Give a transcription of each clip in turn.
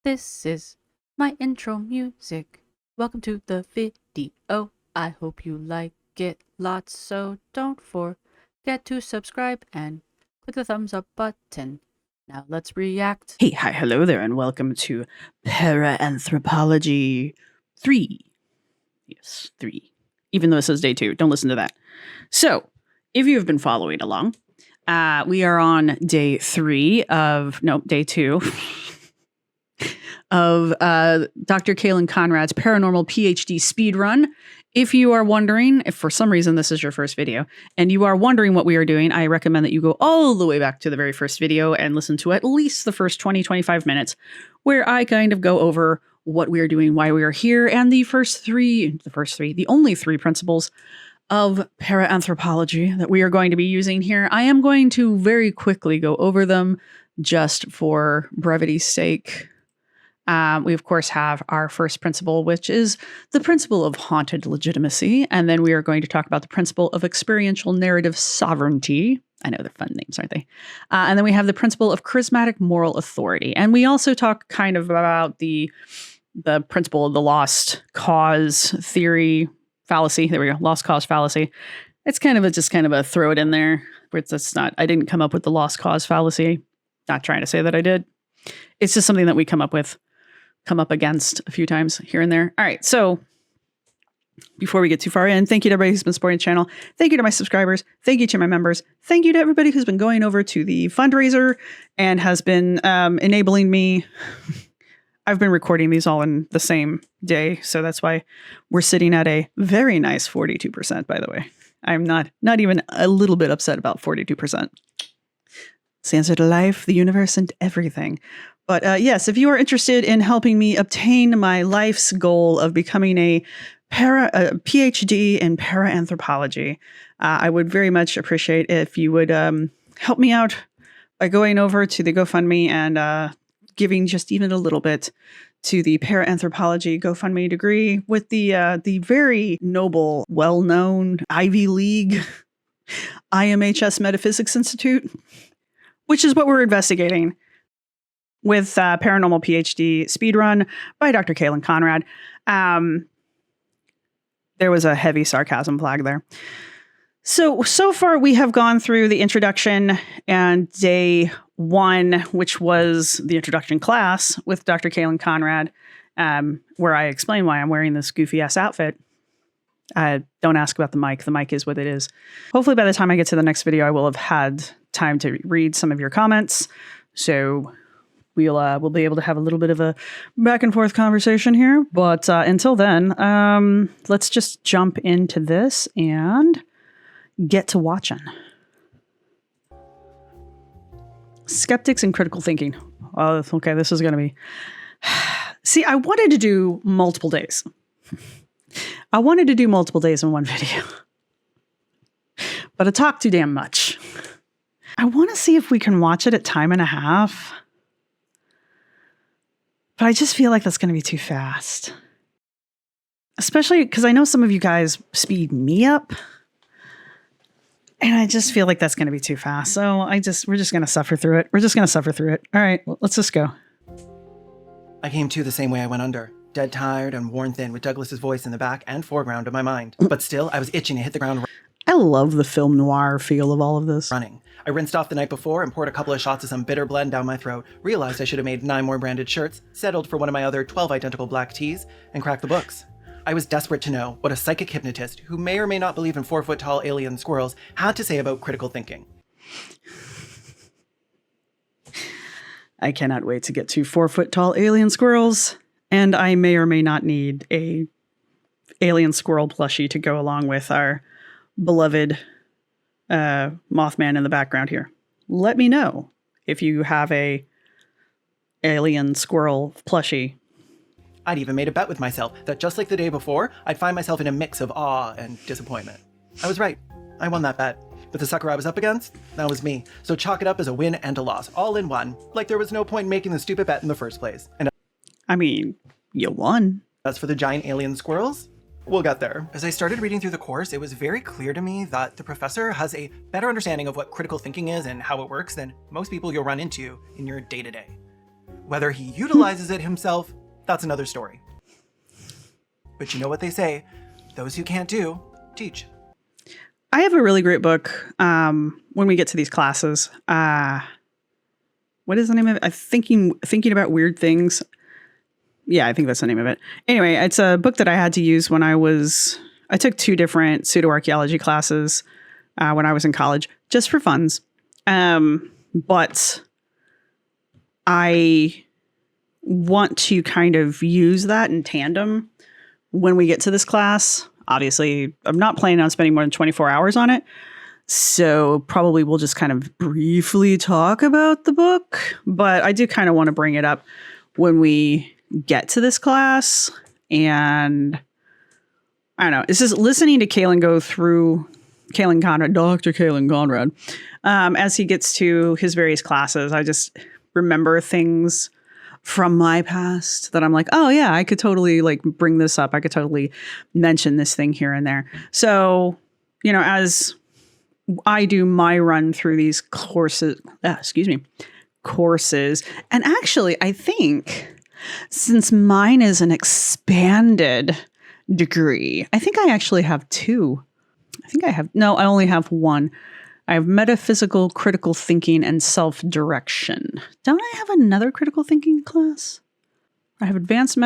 This is my intro music. Welcome to the video. I hope you like it lots, so don't forget to subscribe and click the thumbs up button. Now let's react. Hey, hi, hello there, and welcome to Para-Anthropology 3. Yes, 3. Even though it says day 2, don't listen to that. So, if you've been following along, we are on day 2 of Dr. Kayn Conrad's Paranormal PhD Speedrun. If you are wondering, if for some reason this is your first video, and you are wondering what we are doing, I recommend that you go all the way back to the very first video and listen to at least the first 20-25 minutes, where I kind of go over what we are doing, why we are here, and the only three principles of para-anthropology that we are going to be using here. I am going to very quickly go over them just for brevity's sake. We, of course, have our first principle, which is the principle of haunted legitimacy. And then we are going to talk about the principle of experiential narrative sovereignty. I know they're fun names, aren't they? And then we have the principle of charismatic moral authority. And we also talk kind of about the principle of the lost cause theory fallacy. There we go. Lost cause fallacy. It's kind of a throw it in there. It's not, I didn't come up with the lost cause fallacy. Not trying to say that I did. It's just something that we come up against a few times here and there. All right, so before we get too far in, thank you to everybody who's been supporting the channel. Thank you to my subscribers. Thank you to my members. Thank you to everybody who's been going over to the fundraiser and has been enabling me. I've been recording these all in the same day, so that's why we're sitting at a very nice 42%, by the way. I'm not even a little bit upset about 42%. It's the answer to life, the universe, and everything. But yes, if you are interested in helping me obtain my life's goal of becoming a PhD in para-anthropology, I would very much appreciate if you would help me out by going over to the GoFundMe and giving just even a little bit to the Para-Anthropology GoFundMe degree with the very noble, well-known Ivy League IMHS Metaphysics Institute, which is what we're investigating with Paranormal PhD Speedrun by Dr. Kayn Conrad. There was a heavy sarcasm flag there. So far we have gone through the introduction and day 1, which was the introduction class with Dr. Kayn Conrad, where I explain why I'm wearing this goofy ass outfit. Don't ask about the mic. The mic is what it is. Hopefully by the time I get to the next video, I will have had time to read some of your comments. So we'll be able to have a little bit of a back and forth conversation here. But until then, let's just jump into this and get to watching. Skeptics and critical thinking. Oh, okay, this is going to be... See, I wanted to do multiple days. I wanted to do multiple days in one video. But I talk too damn much. I want to see if we can watch it at time and a half. But I just feel like that's going to be too fast. Especially because I know some of you guys speed me up. And I just feel like that's going to be too fast. So we're just going to suffer through it. We're just going to suffer through it. All right, well, let's just go. I came to the same way I went under. Dead tired and worn thin with Douglas's voice in the back and foreground of my mind. But still, I was itching to hit the ground I love the film noir feel of all of this. running. I rinsed off the night before and poured a couple of shots of some bitter blend down my throat, realized I should have made 9 more branded shirts, settled for one of my other 12 identical black tees, and cracked the books. I was desperate to know what a psychic hypnotist, who may or may not believe in 4-foot-tall alien squirrels, had to say about critical thinking. I cannot wait to get to 4-foot-tall alien squirrels, and I may or may not need a alien squirrel plushie to go along with our beloved Mothman in the background here. Let me know if you have a alien squirrel plushie. I'd even made a bet with myself that just like the day before, I'd find myself in a mix of awe and disappointment. I was right. I won that bet. But the sucker I was up against? That was me. So chalk it up as a win and a loss, all in one. Like there was no point in making the stupid bet in the first place. And I mean, you won. as for the giant alien squirrels, we'll get there. As I started reading through the course, it was very clear to me that the professor has a better understanding of what critical thinking is and how it works than most people you'll run into in your day-to-day. Whether he utilizes it himself, that's another story. But you know what they say, those who can't do, teach. I have a really great book when we get to these classes. What is the name of it? Thinking about weird things. Yeah, I think that's the name of it. Anyway, it's a book that I had to use when I took 2 different pseudoarchaeology classes when I was in college, just for funs. But I want to kind of use that in tandem when we get to this class. Obviously, I'm not planning on spending more than 24 hours on it. So probably we'll just kind of briefly talk about the book. But I do kind of want to bring it up when we get to this class. And I don't know, it's just listening to Kayn go through Kayn Conrad, Dr. Kayn Conrad, as he gets to his various classes. I just remember things from my past that I'm like, oh yeah, I could totally like bring this up. I could totally mention this thing here and there. So, you know, as I do my run through these courses, and actually I think since mine is an expanded degree, I think I actually have 2. I only have 1. I have metaphysical critical thinking and self-direction. Don't I have another critical thinking class? I have advanced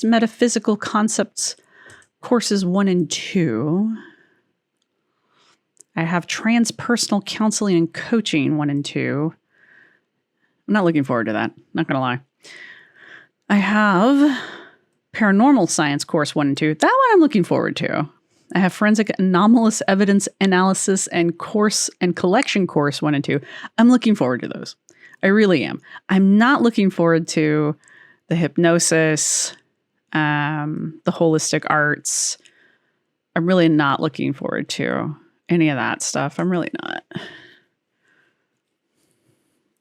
metaphysical concepts courses 1 and 2. I have transpersonal counseling and coaching 1 and 2. I'm not looking forward to that. Not going to lie. I have paranormal science course 1 and 2. That one I'm looking forward to. I have forensic anomalous evidence analysis and collection course 1 and 2. I'm looking forward to those. I really am. I'm not looking forward to the hypnosis, the holistic arts. I'm really not looking forward to any of that stuff. I'm really not.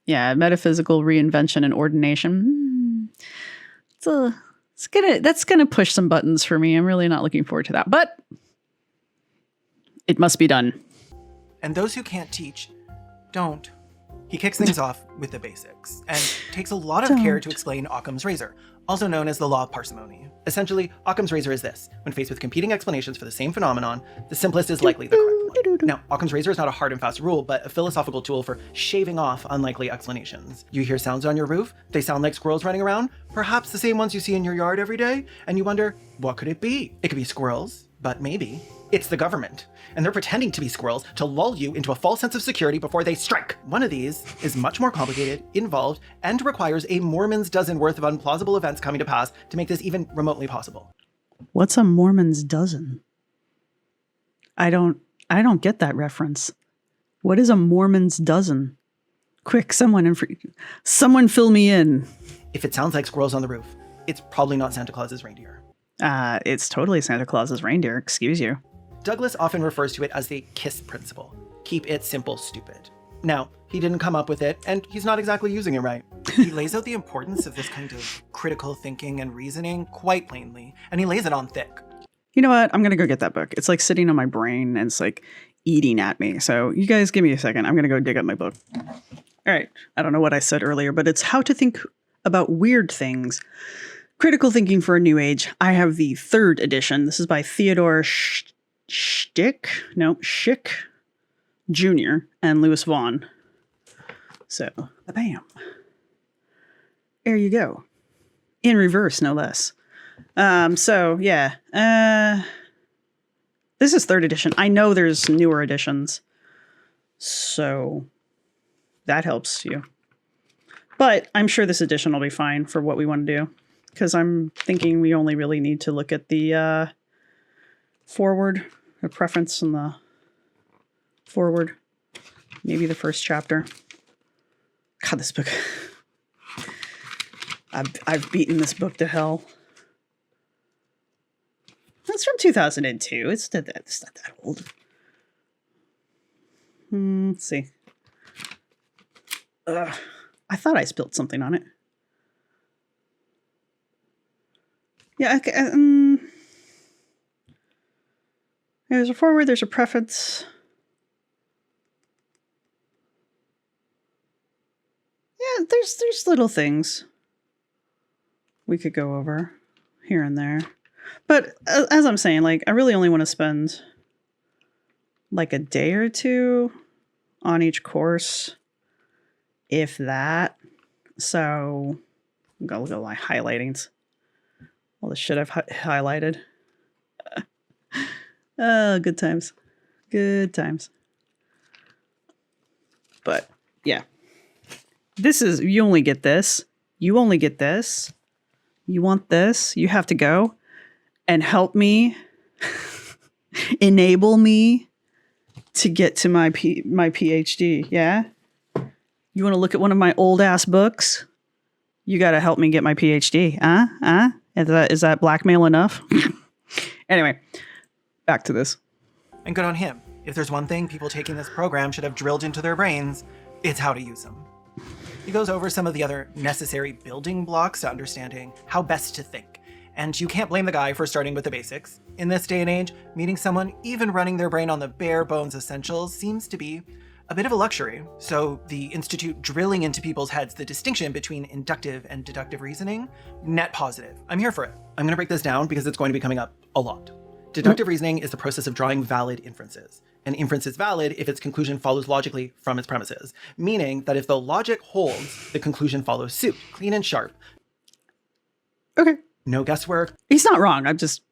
Yeah, metaphysical reinvention and ordination. That's gonna push some buttons for me. I'm really not looking forward to that, but it must be done. And those who can't teach, don't. He kicks things off with the basics and takes a lot of care to explain Occam's razor, also known as the law of parsimony. Essentially, Occam's razor is this: when faced with competing explanations for the same phenomenon, the simplest is likely the correct one. Now, Occam's razor is not a hard and fast rule, but a philosophical tool for shaving off unlikely explanations. You hear sounds on your roof? They sound like squirrels running around? Perhaps the same ones you see in your yard every day? And you wonder, what could it be? It could be squirrels, but maybe it's the government. And they're pretending to be squirrels to lull you into a false sense of security before they strike. One of these is much more complicated, involved, and requires a Mormon's dozen worth of unplausible events coming to pass to make this even remotely possible. What's a Mormon's dozen? I don't get that reference. What is a Mormon's dozen? Quick, someone fill me in. If it sounds like squirrels on the roof, it's probably not Santa Claus's reindeer. It's totally Santa Claus's reindeer, excuse you. Douglas often refers to it as the KISS principle. Keep it simple, stupid. Now, he didn't come up with it, and he's not exactly using it right. He lays out the importance of this kind of critical thinking and reasoning quite plainly, and he lays it on thick. You know what? I'm going to go get that book. It's like sitting on my brain, and it's like eating at me. So you guys give me a second. I'm going to go dig up my book. All right. I don't know what I said earlier, but it's How to Think About Weird Things. Critical Thinking for a New Age. I have the 3rd edition. This is by Theodore Schick Jr. and Lewis Vaughn. So, bam. There you go. In reverse, no less. So, yeah. This is 3rd edition. I know there's newer editions. So, that helps you. But I'm sure this edition will be fine for what we want to do. Because I'm thinking we only really need to look at the forward, a preference in the forward, maybe the first chapter. God, this book. I've beaten this book to hell. It's from 2002. It's not that old. Let's see. I thought I spilled something on it. Yeah, okay. There's a foreword, there's a preface. Yeah, there's little things we could go over here and there. But as I'm saying, like, I really only want to spend like a day or two on each course, if that. So I'm gonna look at my highlightings. All the shit I've highlighted. Oh, good times. Good times. But yeah. This is, you only get this. You only get this. You want this. You have to go and help me, enable me to get to my PhD. Yeah? You want to look at one of my old ass books? You got to help me get my PhD. Is that blackmail enough? Anyway, back to this. And good on him. If there's one thing people taking this program should have drilled into their brains, it's how to use them. He goes over some of the other necessary building blocks to understanding how best to think. And you can't blame the guy for starting with the basics. In this day and age, meeting someone even running their brain on the bare bones essentials seems to be a bit of a luxury. So the Institute drilling into people's heads the distinction between inductive and deductive reasoning, net positive. I'm here for it. I'm going to break this down because it's going to be coming up a lot. Deductive reasoning is the process of drawing valid inferences. An inference is valid if its conclusion follows logically from its premises, meaning that if the logic holds, the conclusion follows suit, clean and sharp. Okay. No guesswork. He's not wrong. I'm just,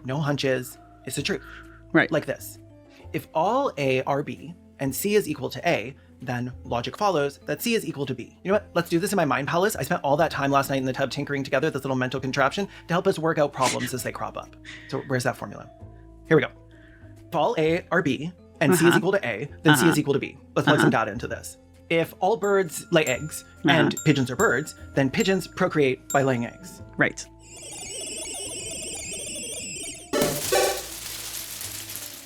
No hunches. It's the truth. Right. Like this. If all A are B and C is equal to A, then logic follows that C is equal to B. You know what? Let's do this in my mind palace. I spent all that time last night in the tub tinkering together this little mental contraption to help us work out problems as they crop up. So where's that formula? Here we go. If all A are B and C is equal to A, then C is equal to B. Let's plug some data into this. If all birds lay eggs and pigeons are birds, then pigeons procreate by laying eggs. Right.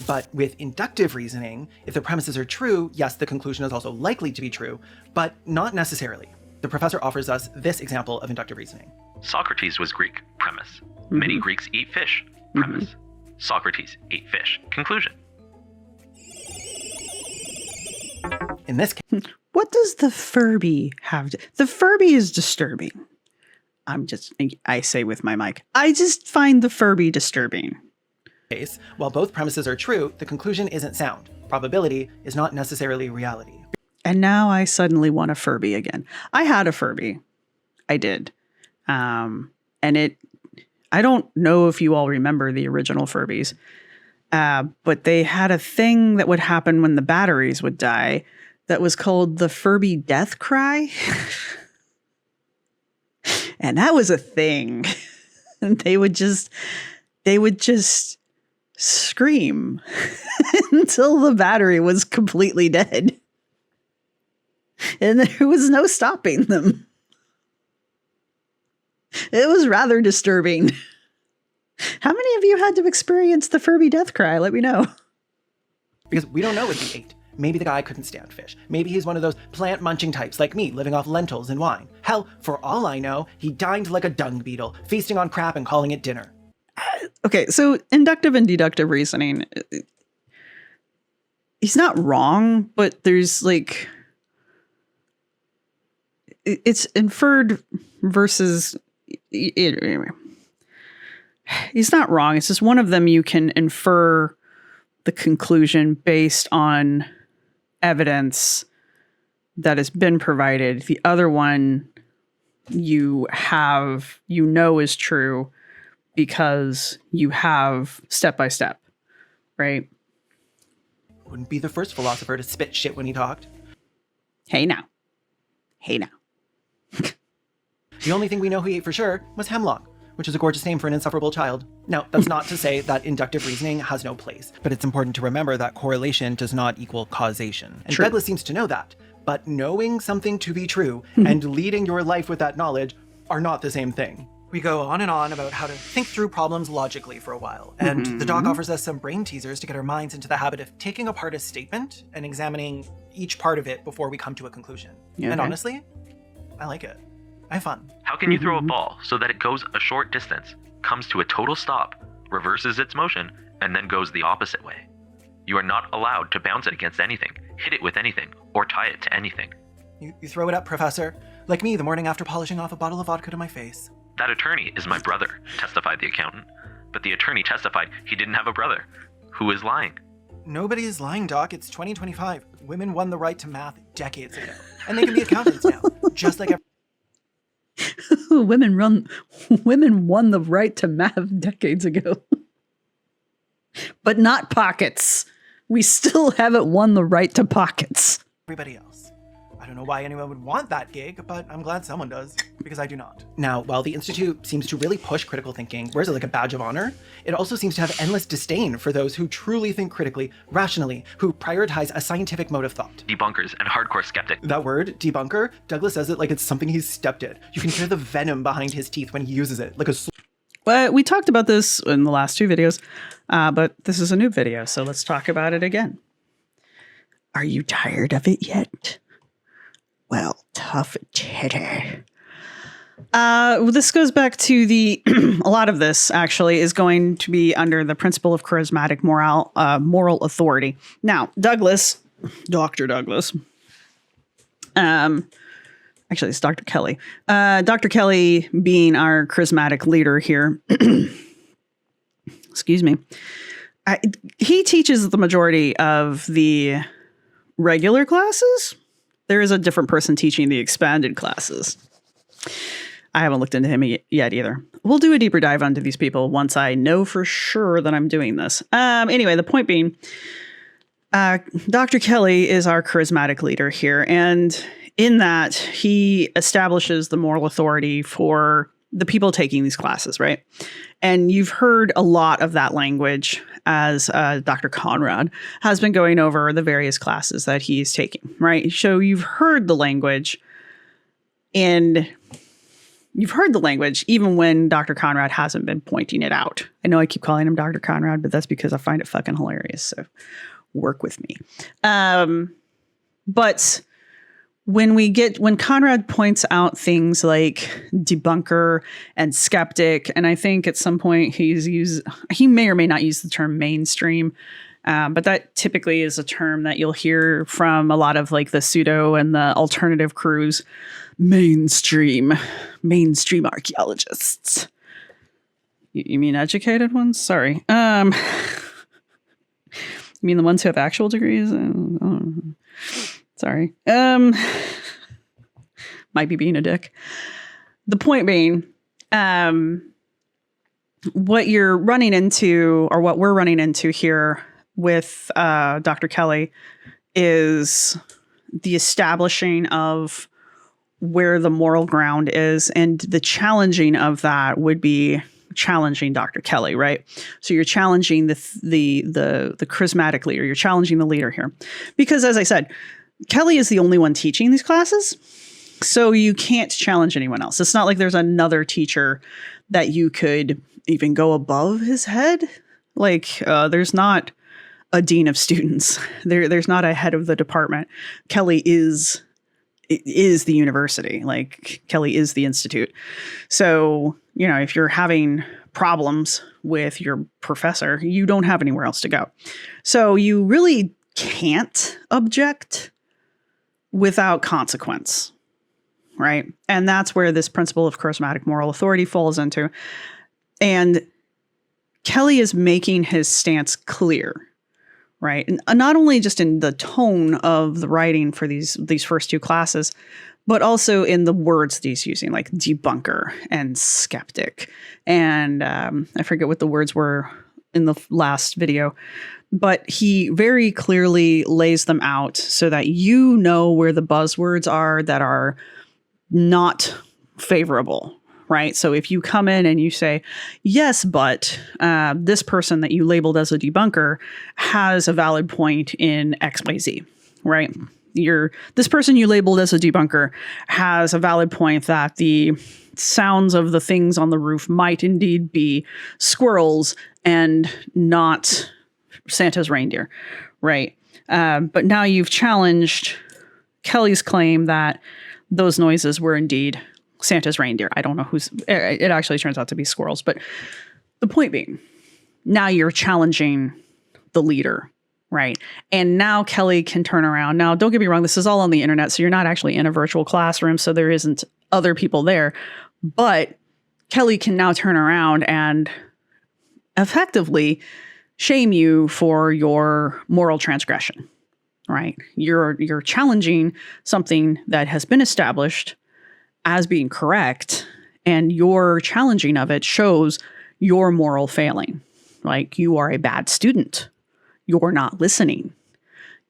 But with inductive reasoning, if the premises are true, yes, the conclusion is also likely to be true, but not necessarily. The professor offers us this example of inductive reasoning. Socrates was Greek. Premise. Many Greeks eat fish. Premise. Socrates ate fish. Conclusion. In this case, What does the Furby have to... The Furby is disturbing. I say with my mic, I just find the Furby disturbing. while both premises are true, the conclusion isn't sound. Probability is not necessarily reality. And now I suddenly want a Furby again. I had a Furby. I did. And I don't know if you all remember the original Furbies, but they had a thing that would happen when the batteries would die that was called the Furby death cry. And that was a thing. And they would just scream until the battery was completely dead. And there was no stopping them. It was rather disturbing. How many of you had to experience the Furby death cry? Let me know. Because we don't know what he ate. Maybe the guy couldn't stand fish. Maybe he's one of those plant-munching types like me, living off lentils and wine. Hell, for all I know, he dined like a dung beetle, feasting on crap and calling it dinner. Okay, so inductive and deductive reasoning. He's not wrong, but there's like... It's inferred versus... Anyway. He's not wrong. It's just one of them you can infer the conclusion based on evidence that has been provided. The other one you know is true because you have step by step, right? Wouldn't be the first philosopher to spit shit when he talked. Hey now. The only thing we know he ate for sure was hemlock, which is a gorgeous name for an insufferable child. Now, that's not to say that inductive reasoning has no place, but it's important to remember that correlation does not equal causation. And True. Douglas seems to know that. But knowing something to be true and leading your life with that knowledge are not the same thing. We go on and on about how to think through problems logically for a while, and the doc offers us some brain teasers to get our minds into the habit of taking apart a statement and examining each part of it before we come to a conclusion. Yeah, and okay. honestly, I like it. I have fun. How can you throw a ball so that it goes a short distance, comes to a total stop, reverses its motion, and then goes the opposite way? You are not allowed to bounce it against anything, hit it with anything, or tie it to anything. You throw it up, Professor. Like me the morning after polishing off a bottle of vodka to my face. That attorney is my brother, testified the accountant. But the attorney testified he didn't have a brother. Who is lying? Nobody is lying, Doc. It's 2025. Women won the right to math decades ago. And they can be accountants now. Just like Women won the right to math decades ago. But not pockets. We still haven't won the right to pockets. everybody else. I don't know why anyone would want that gig, but I'm glad someone does, because I do not. Now, while the Institute seems to really push critical thinking, wears it like a badge of honor, it also seems to have endless disdain for those who truly think critically, rationally, who prioritize a scientific mode of thought. Debunkers and hardcore skeptics. That word, debunker, Douglas says it like it's something he's stepped in. You can hear the venom behind his teeth when he uses it, like a Well, we talked about this in the last two videos, but this is a new video, so let's talk about it again. Are you tired of it yet? Well, tough titty. This goes back to the, a lot of this actually is going to be under the principle of charismatic moral authority. Now, Douglas, Dr. Douglas, actually it's Dr. Kelly. Dr. Kelly being our charismatic leader here, excuse me, he teaches the majority of the regular classes. There is a different person teaching the expanded classes. I haven't looked into him yet either. We'll do a deeper dive onto these people once I know for sure that I'm doing this. Anyway, the point being, Dr. Kelly is our charismatic leader here. And in that, he establishes the moral authority for the people taking these classes, right? And you've heard a lot of that language as Dr. Conrad has been going over the various classes that he's taking, right? So you've heard the language, and you've heard the language even when Dr. Conrad hasn't been pointing it out. I know I keep calling him Dr. Conrad, but that's because I find it fucking hilarious. So work with me. But when Conrad points out things like debunker and skeptic, and I think at some point he may or may not use the term mainstream, but that typically is a term that you'll hear from a lot of like the pseudo and the alternative crews. Mainstream archaeologists. You mean educated ones? Sorry. You mean the ones who have actual degrees? Sorry. Might be being a dick. The point being, what you're running into, or what we're running into here with Dr. Kelly, is the establishing of where the moral ground is, and the challenging of that would be challenging Dr. Kelly, right? So you're challenging the charismatic leader. You're challenging the leader here, because as I said, Kelly is the only one teaching these classes, so you can't challenge anyone else. It's not like there's another teacher that you could even go above his head. Like there's not a dean of students. There's not a head of the department. Kelly is the university. Like Kelly is the institute. So, you know, if you're having problems with your professor, you don't have anywhere else to go. So you really can't object without consequence, right? And that's where this principle of charismatic moral authority falls into. And Kelly is making his stance clear, right? And not only just in the tone of the writing for these first two classes, but also in the words that he's using, like debunker and skeptic. And I forget what the words were in the last video, but he very clearly lays them out so that you know where the buzzwords are that are not favorable, right? So if you come in and you say, yes, but this person that you labeled as a debunker has a valid point in XYZ, right? This person you labeled as a debunker has a valid point that the sounds of the things on the roof might indeed be squirrels and not Santa's reindeer, right? But now you've challenged Kelly's claim that those noises were indeed Santa's reindeer. I don't know it actually turns out to be squirrels, but the point being, now you're challenging the leader, right? And now Kelly can turn around. Now, don't get me wrong, this is all on the internet, so you're not actually in a virtual classroom, so there isn't other people there. But Kelly can now turn around and effectively shame you for your moral transgression, right? You're challenging something that has been established as being correct, and your challenging of it shows your moral failing. Like, you are a bad student. You're not listening.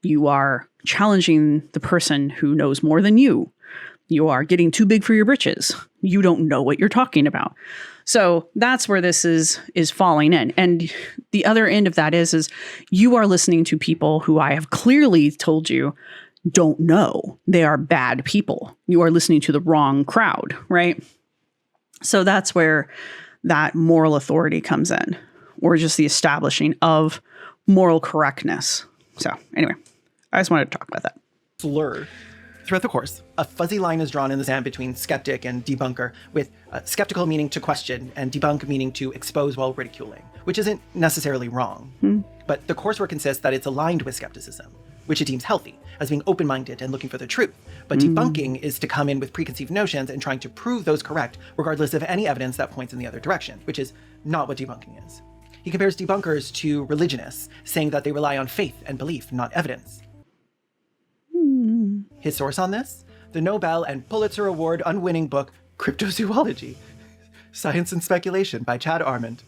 You are challenging the person who knows more than you. You are getting too big for your britches. You don't know what you're talking about. So that's where this is falling in. And the other end of that is you are listening to people who I have clearly told you don't know. They are bad people. You are listening to the wrong crowd, right? So that's where that moral authority comes in, or just the establishing of moral correctness. So anyway, I just wanted to talk about that. Slur. Throughout the course, a fuzzy line is drawn in the sand between skeptic and debunker, with skeptical meaning to question and debunk meaning to expose while ridiculing, which isn't necessarily wrong. But the coursework insists that it's aligned with skepticism, which it deems healthy, as being open-minded and looking for the truth. But debunking is to come in with preconceived notions and trying to prove those correct, regardless of any evidence that points in the other direction, which is not what debunking is. He compares debunkers to religionists, saying that they rely on faith and belief, not evidence. His source on this? The Nobel and Pulitzer Award unwinning book, Cryptozoology, Science and Speculation by Chad Armand.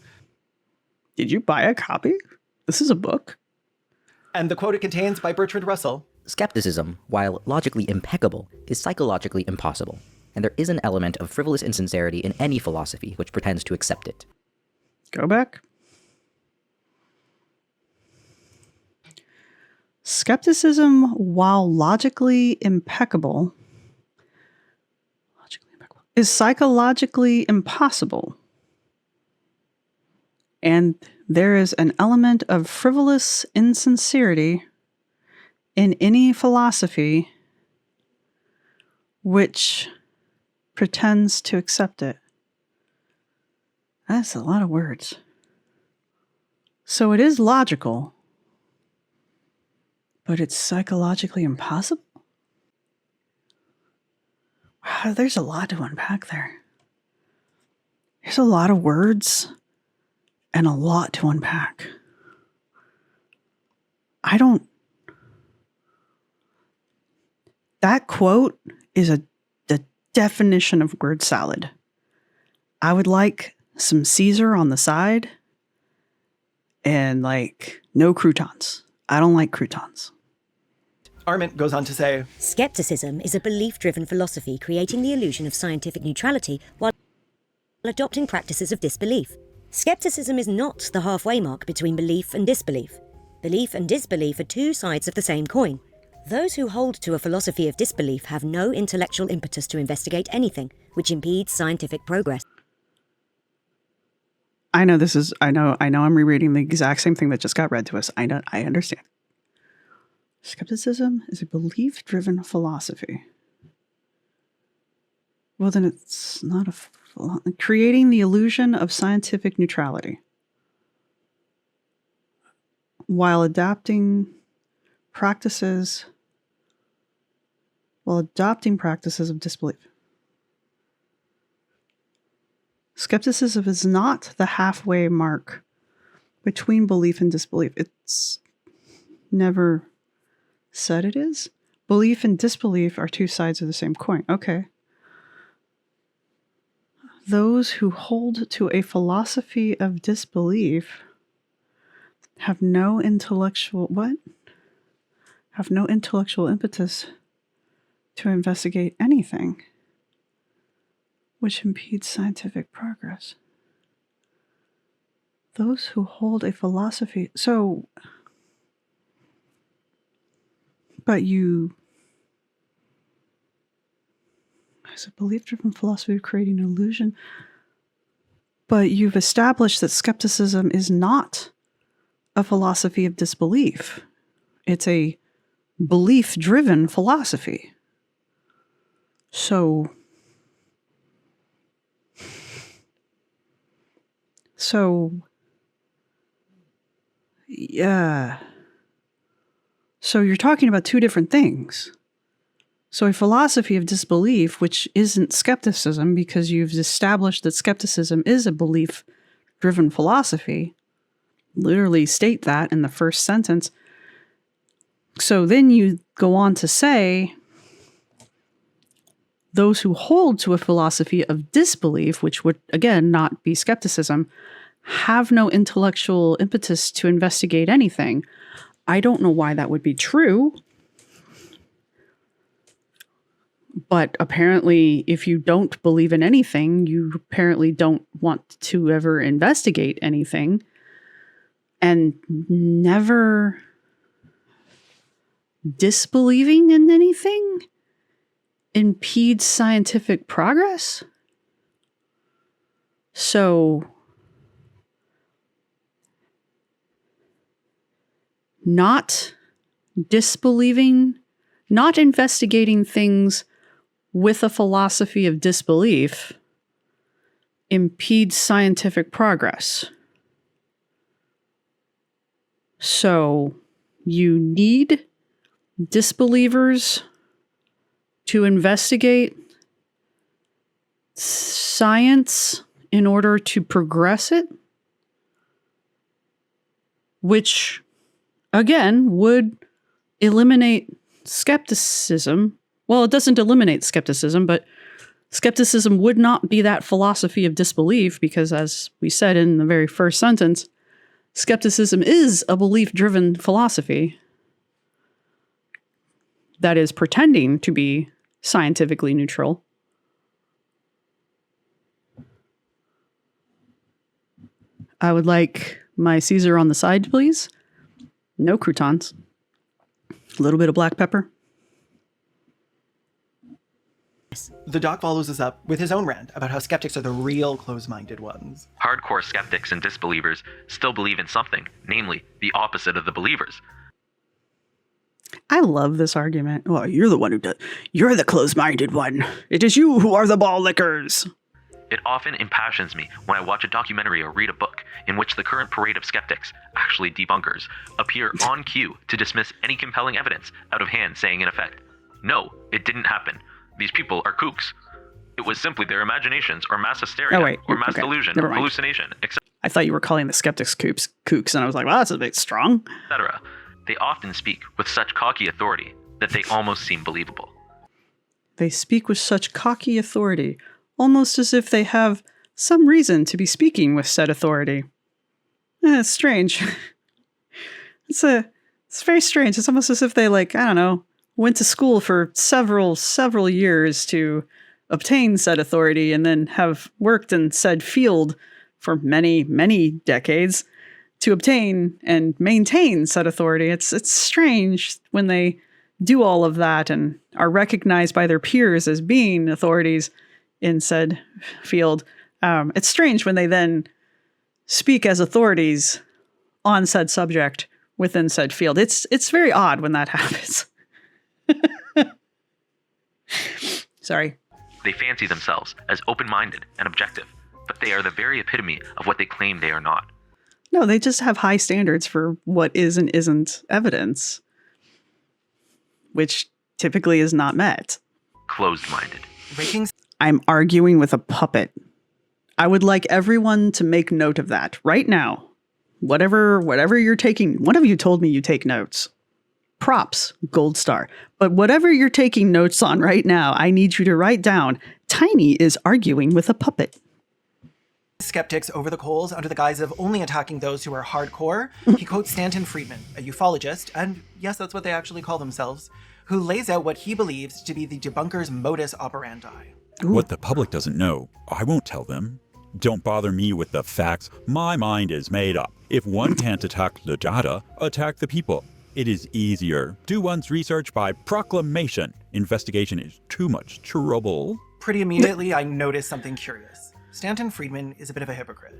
Did you buy a copy? This is a book. And the quote it contains by Bertrand Russell. Skepticism, while logically impeccable, is psychologically impossible, and there is an element of frivolous insincerity in any philosophy which pretends to accept it. Go back. Skepticism, while logically impeccable, is psychologically impossible. And there is an element of frivolous insincerity in any philosophy which pretends to accept it. That's a lot of words. So it is logical, but it's psychologically impossible? Wow, there's a lot to unpack there. There's a lot of words and a lot to unpack. That quote is the definition of word salad. I would like some Caesar on the side and no croutons. I don't like croutons. Arment goes on to say, Skepticism is a belief-driven philosophy creating the illusion of scientific neutrality while adopting practices of disbelief. Skepticism is not the halfway mark between belief and disbelief. Belief and disbelief are two sides of the same coin. Those who hold to a philosophy of disbelief have no intellectual impetus to investigate anything, which impedes scientific progress. I know I'm rereading the exact same thing that just got read to us. I understand. Skepticism is a belief-driven philosophy. Well, then it's not creating the illusion of scientific neutrality while adopting practices of disbelief. Skepticism is not the halfway mark between belief and disbelief. It's never said it is. Belief and disbelief are two sides of the same coin. Okay. Those who hold to a philosophy of disbelief have no intellectual impetus to investigate anything which impedes scientific progress. Those who hold a philosophy... As a belief-driven philosophy of creating an illusion. But you've established that skepticism is not a philosophy of disbelief. It's a belief-driven philosophy. So, yeah. So you're talking about two different things. So a philosophy of disbelief, which isn't skepticism because you've established that skepticism is a belief-driven philosophy, literally state that in the first sentence. So then you go on to say, those who hold to a philosophy of disbelief, which would, again, not be skepticism, have no intellectual impetus to investigate anything. I don't know why that would be true. But apparently, if you don't believe in anything, you apparently don't want to ever investigate anything. And never disbelieving in anything impedes scientific progress? So, not disbelieving, not investigating things with a philosophy of disbelief impedes scientific progress. So, you need disbelievers to investigate science in order to progress it, which, again, would eliminate skepticism. Well, it doesn't eliminate skepticism, but skepticism would not be that philosophy of disbelief because, as we said in the very first sentence, skepticism is a belief-driven philosophy that is pretending to be scientifically neutral. I would like my Caesar on the side, please. No croutons. A little bit of black pepper. The doc follows us up with his own rant about how skeptics are the real close-minded ones. Hardcore skeptics and disbelievers still believe in something, namely the opposite of the believers. I love this argument. Well, you're the one who does. You're the close-minded one. It is you who are the ball lickers. It often impassions me when I watch a documentary or read a book in which the current parade of skeptics, actually debunkers, appear on cue to dismiss any compelling evidence out of hand, saying in effect, "No, it didn't happen. These people are kooks. It was simply their imaginations or mass hysteria or mass delusion or hallucination, I thought you were calling the skeptics kooks, and I was like, well, that's a bit strong. etc." They often speak with such cocky authority that they almost seem believable. They speak with such cocky authority, almost as if they have some reason to be speaking with said authority. It's strange. It's very strange. It's almost as if they, went to school for several years to obtain said authority and then have worked in said field for many, many decades to obtain and maintain said authority. It's strange when they do all of that and are recognized by their peers as being authorities in said field. It's strange when they then speak as authorities on said subject within said field. It's very odd when that happens. Sorry. They fancy themselves as open-minded and objective, but they are the very epitome of what they claim they are not. No, they just have high standards for what is and isn't evidence, which typically is not met. Closed-minded. I'm arguing with a puppet. I would like everyone to make note of that right now. Whatever you're taking, one of you told me you take notes. Props, gold star. But whatever you're taking notes on right now, I need you to write down, Tiny is arguing with a puppet. Skeptics over the coals under the guise of only attacking those who are hardcore. He quotes Stanton Friedman, a ufologist, and yes, that's what they actually call themselves, who lays out what he believes to be the debunker's modus operandi. Ooh. What the public doesn't know, I won't tell them. Don't bother me with the facts. My mind is made up. If one can't attack the data, attack the people. It is easier. Do one's research by proclamation. Investigation is too much trouble. Pretty immediately, I noticed something curious. Stanton Friedman is a bit of a hypocrite.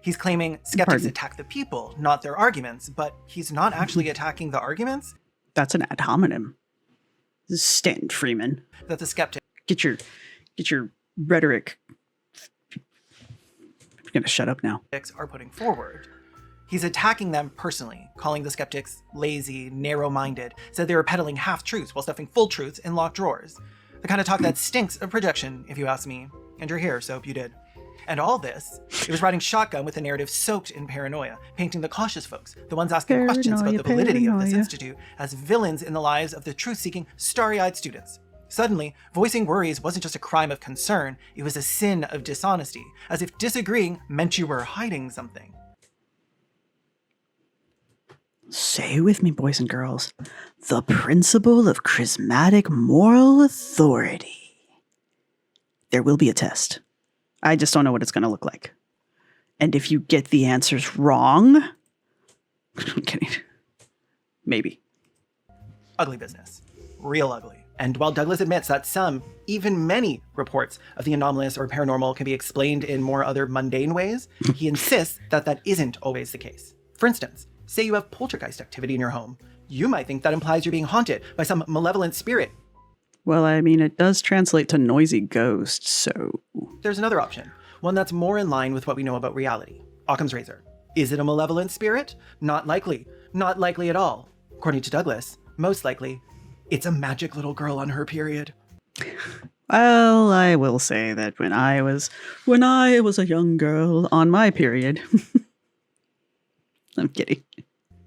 He's claiming skeptics attack the people, not their arguments, but he's not actually attacking the arguments. That's an ad hominem. This is Stanton Friedman. That the skeptic. Get your rhetoric. I'm gonna shut up now. Are putting forward. He's attacking them personally, calling the skeptics lazy, narrow-minded, said they were peddling half-truths while stuffing full truths in locked drawers. The kind of talk that stinks of projection, if you ask me. And you're here, so hope you did. And all this, it was riding shotgun with a narrative soaked in paranoia, painting the cautious folks, the ones asking questions about the validity of this institute, as villains in the lives of the truth-seeking, starry-eyed students. Suddenly, voicing worries wasn't just a crime of concern, it was a sin of dishonesty, as if disagreeing meant you were hiding something. Say with me, boys and girls, the principle of charismatic moral authority. There will be a test. I just don't know what it's going to look like. And if you get the answers wrong, I'm kidding. Maybe. Ugly business. Real ugly. And while Douglas admits that some, even many, reports of the anomalous or paranormal can be explained in more other mundane ways, he insists that that isn't always the case. For instance, say you have poltergeist activity in your home. You might think that implies you're being haunted by some malevolent spirit. Well, I mean, it does translate to noisy ghost, so... There's another option, one that's more in line with what we know about reality. Occam's razor. Is it a malevolent spirit? Not likely. Not likely at all. According to Douglas, most likely, it's a magic little girl on her period. Well, I will say that when I was a young girl on my period... I'm kidding.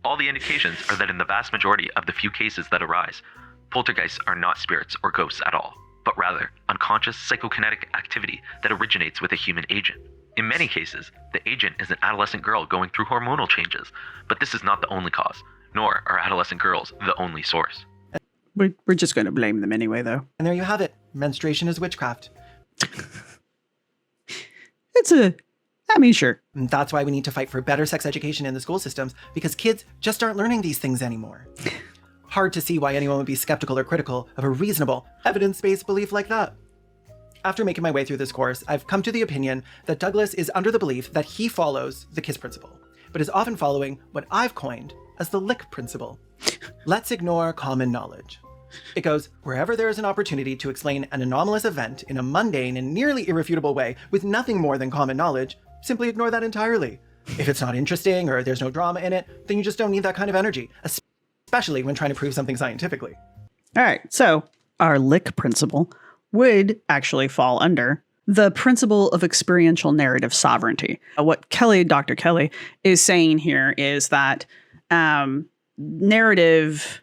All the indications are that in the vast majority of the few cases that arise, poltergeists are not spirits or ghosts at all, but rather unconscious psychokinetic activity that originates with a human agent. In many cases, the agent is an adolescent girl going through hormonal changes, but this is not the only cause, nor are adolescent girls the only source. We're just going to blame them anyway, though. And there you have it. Menstruation is witchcraft. Sure. And that's why we need to fight for better sex education in the school systems, because kids just aren't learning these things anymore. Hard to see why anyone would be skeptical or critical of a reasonable, evidence-based belief like that. After making my way through this course, I've come to the opinion that Douglas is under the belief that he follows the KISS principle, but is often following what I've coined as the LICK principle. Let's ignore common knowledge. It goes, wherever there is an opportunity to explain an anomalous event in a mundane and nearly irrefutable way with nothing more than common knowledge, simply ignore that entirely. If it's not interesting or there's no drama in it, then you just don't need that kind of energy, especially when trying to prove something scientifically. All right, so our LICK principle would actually fall under the principle of experiential narrative sovereignty. What Dr. Kelly is saying here is that narrative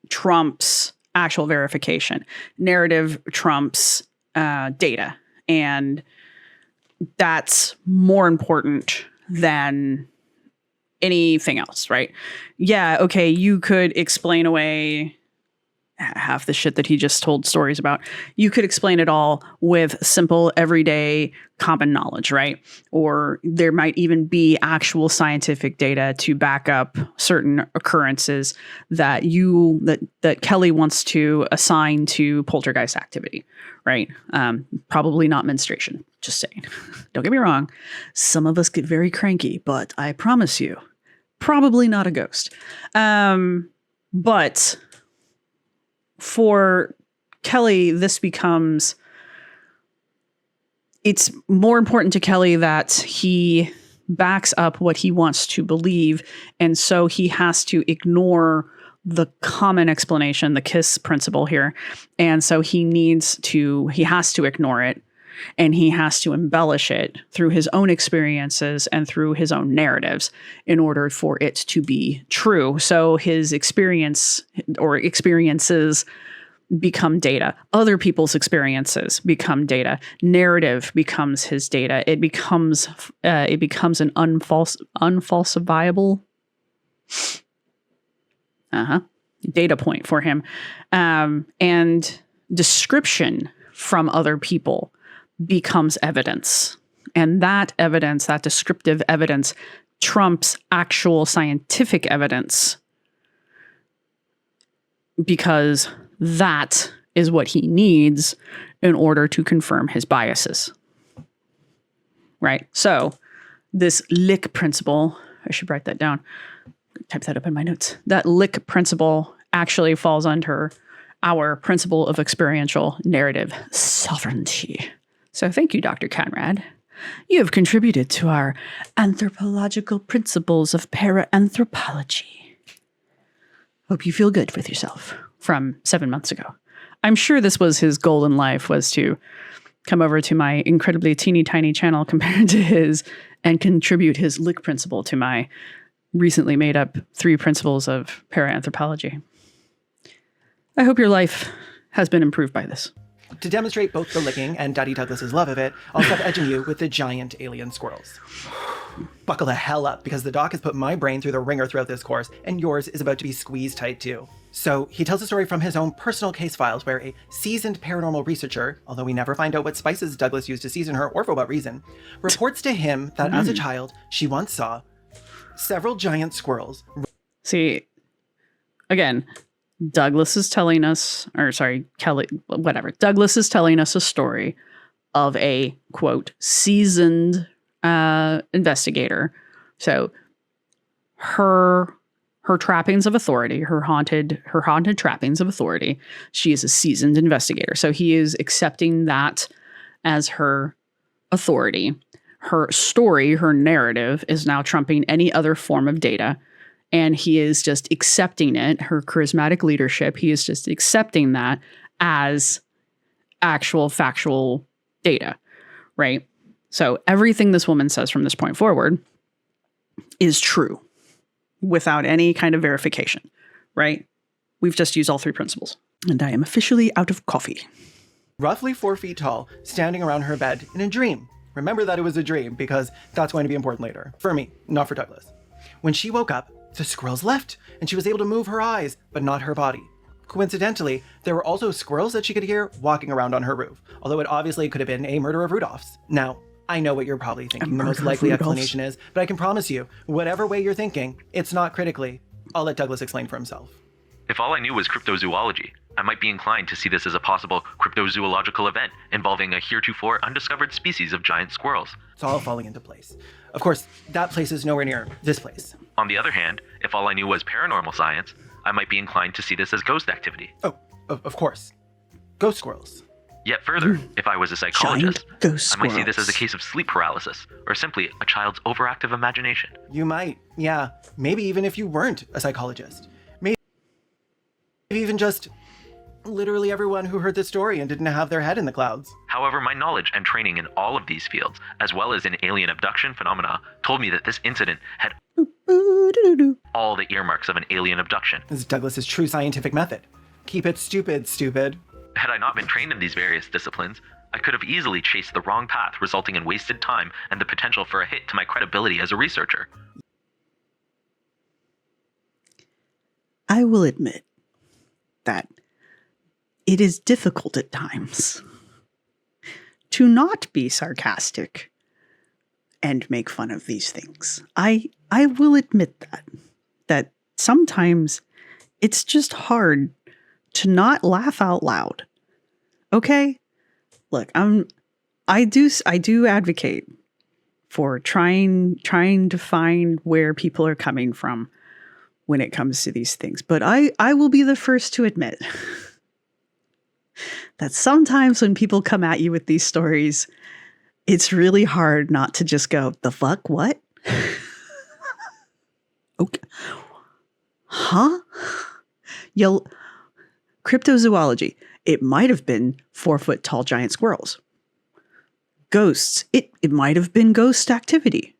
trumps actual verification. Narrative trumps data, and that's more important than anything else, right? Yeah, okay, you could explain away half the shit that he just told stories about. You could explain it all with simple, everyday, common knowledge, right? Or there might even be actual scientific data to back up certain occurrences that that Kelly wants to assign to poltergeist activity, right? Probably not menstruation, just saying. Don't get me wrong. Some of us get very cranky, but I promise you, probably not a ghost. But for Kelly, it's more important to Kelly that he backs up what he wants to believe. And so he has to ignore the common explanation, the KISS principle here. And so he has to ignore it, and he has to embellish it through his own experiences and through his own narratives in order for it to be true. So his experiences become data. Other people's experiences become data. Narrative becomes his data. It becomes an unfalsifiable data point for him. And description from other people becomes evidence. And that evidence, that descriptive evidence, trumps actual scientific evidence, because that is what he needs in order to confirm his biases. Right? So this LICK principle, I should write that down, type that up in my notes. That LICK principle actually falls under our principle of experiential narrative sovereignty. So thank you, Dr. Conrad, You have contributed to our anthropological principles of para-anthropology. Hope you feel good with yourself. From 7 months ago. I'm sure this was his goal in life, was to come over to my incredibly teeny tiny channel compared to his and contribute his lick principle to my recently made up 3 principles of para-anthropology. I hope your life has been improved by this. To demonstrate both the licking and Daddy Douglas's love of it, I'll start edging you with the giant alien squirrels. Buckle the hell up, because the doc has put my brain through the ringer throughout this course, and yours is about to be squeezed tight too. So he tells a story from his own personal case files where a seasoned paranormal researcher, although we never find out what spices Douglas used to season her or for what reason, reports to him that as a child, she once saw several giant squirrels. See, again, Douglas is telling us, or sorry, Kelly, whatever. Douglas is telling us a story of a, quote, seasoned investigator. So her trappings of authority, her haunted trappings of authority, she is a seasoned investigator. So he is accepting that as her authority. Her story, her narrative is now trumping any other form of data. And he is just accepting it, her charismatic leadership, he is just accepting that as actual factual data, right? So everything this woman says from this point forward is true without any kind of verification, right? We've just used all 3 principles. And I am officially out of coffee. Roughly 4 feet tall, standing around her bed in a dream. Remember that it was a dream, because that's going to be important later. For me, not for Douglas. When she woke up, the squirrels left, and she was able to move her eyes, but not her body. Coincidentally, there were also squirrels that she could hear walking around on her roof, although it obviously could have been a murder of Rudolph's. Now, I know what you're probably thinking the most likely explanation is, but I can promise you, whatever way you're thinking, it's not critically. I'll let Douglas explain for himself. If all I knew was cryptozoology, I might be inclined to see this as a possible cryptozoological event involving a heretofore undiscovered species of giant squirrels. It's all falling into place. Of course, that place is nowhere near this place. On the other hand, if all I knew was paranormal science, I might be inclined to see this as ghost activity. Oh, of course. Ghost squirrels. Yet further, if I was a psychologist, ghost I might see this squirrels. as a case of sleep paralysis, or simply a child's overactive imagination. You might, yeah. Maybe even if you weren't a psychologist. Maybe even just literally everyone who heard this story and didn't have their head in the clouds. However, my knowledge and training in all of these fields, as well as in alien abduction phenomena, told me that this incident had all the earmarks of an alien abduction. This is Douglas's true scientific method. Keep it stupid, stupid. Had I not been trained in these various disciplines, I could have easily chased the wrong path, resulting in wasted time and the potential for a hit to my credibility as a researcher. I will admit that it is difficult at times to not be sarcastic and make fun of these things. I will admit that sometimes it's just hard to not laugh out loud. Okay? Look, I do advocate for trying to find where people are coming from when it comes to these things. But I will be the first to admit that sometimes when people come at you with these stories, it's really hard not to just go, the fuck, what? Okay. Huh? Cryptozoology. It might have been 4-foot tall giant squirrels. Ghosts. It might have been ghost activity.